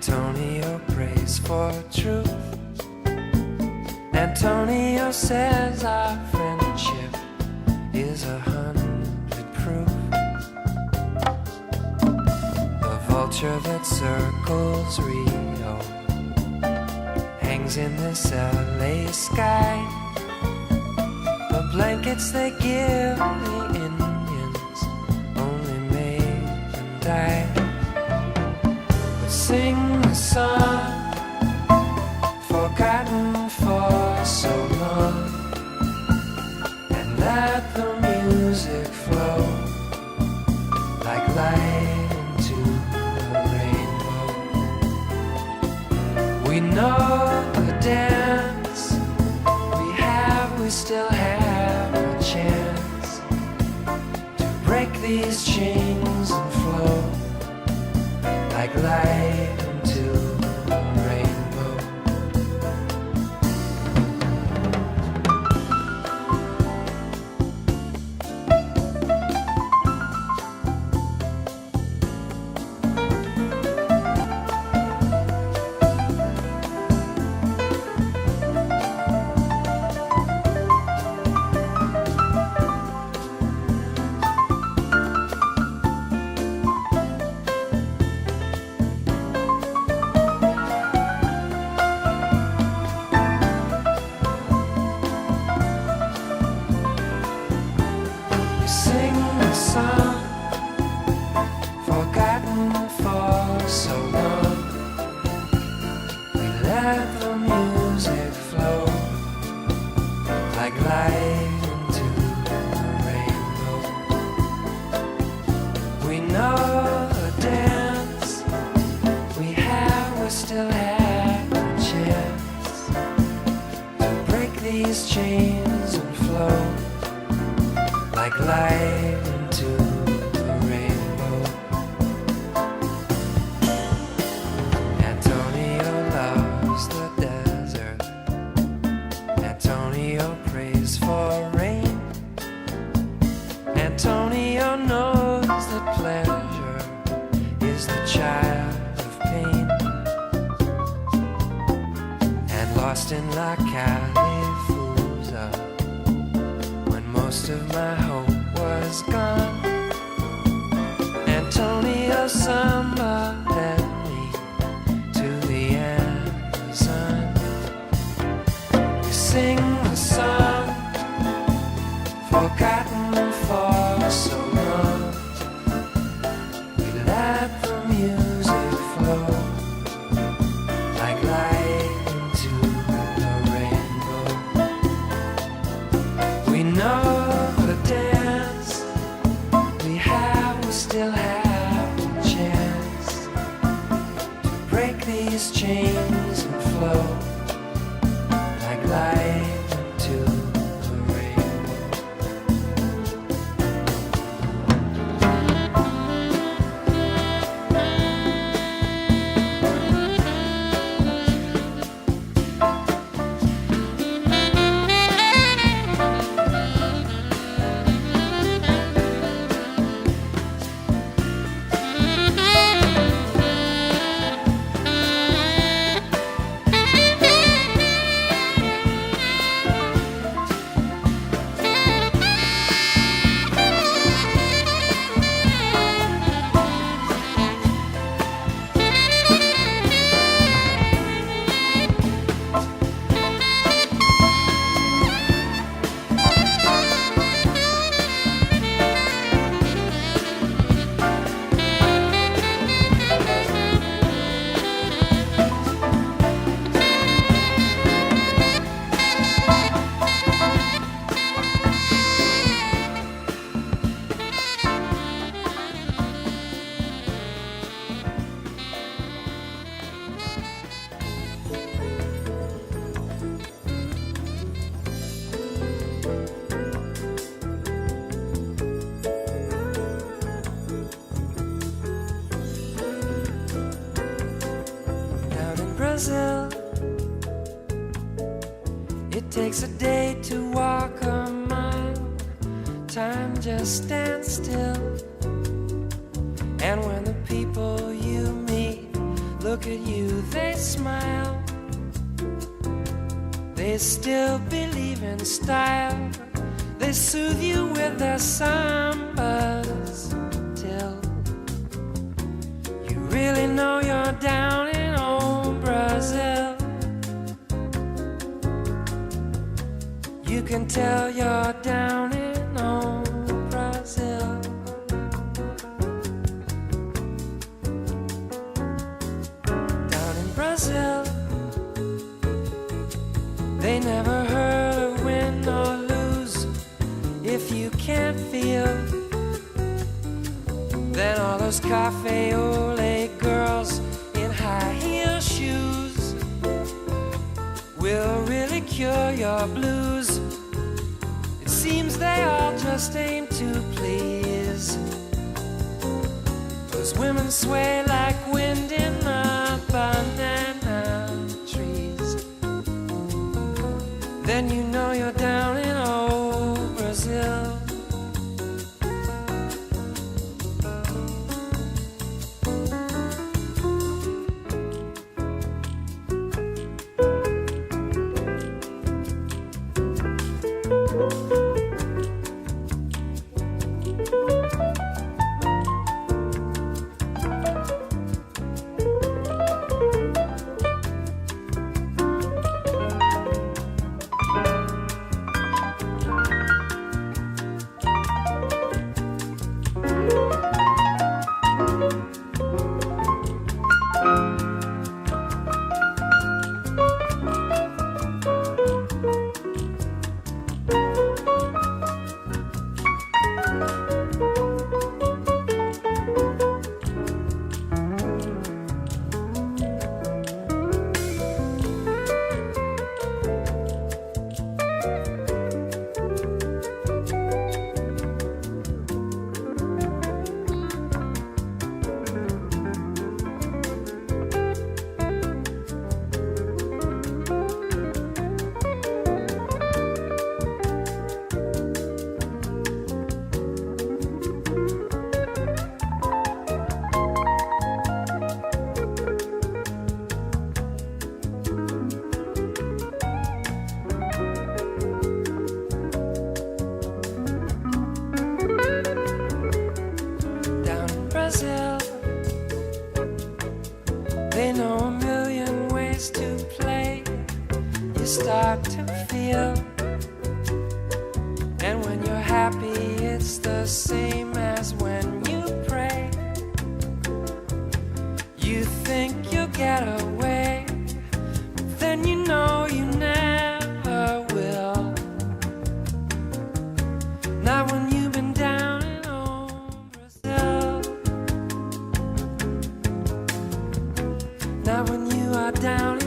Antonio prays for truth. Antonio says our friendship is 100 proof. The vulture that circles Rio hangs in this LA sky. The blankets they give the Indians only made them die. But sing the song forgotten for so long, and let the music flow like light into the rainbow. We know the dance, we still have a chance to break these chains and flow like light into the rainbow. Brazil, it takes a day to walk a mile. Time just stands still. And when the people you meet look look at you, they smile. They still believe in style. They soothe you with their sambas till you really know you're down in old Brazil. You can tell you're down in old Brazil. Down in Brazil, they never heard of win or lose. If you can't feel, then all those cafe ole girls in high heel shoes will really cure your blues. It seems they all just aim to please. Those women sway like wind in the banana trees. Then you know you're down in old Brazil. They know a million ways to play. You start to feel, and when you're happy, it's the same as when you pray. You think you'll get away, but then you know you never will. Not when you've been down in old Brazil. Not when you are down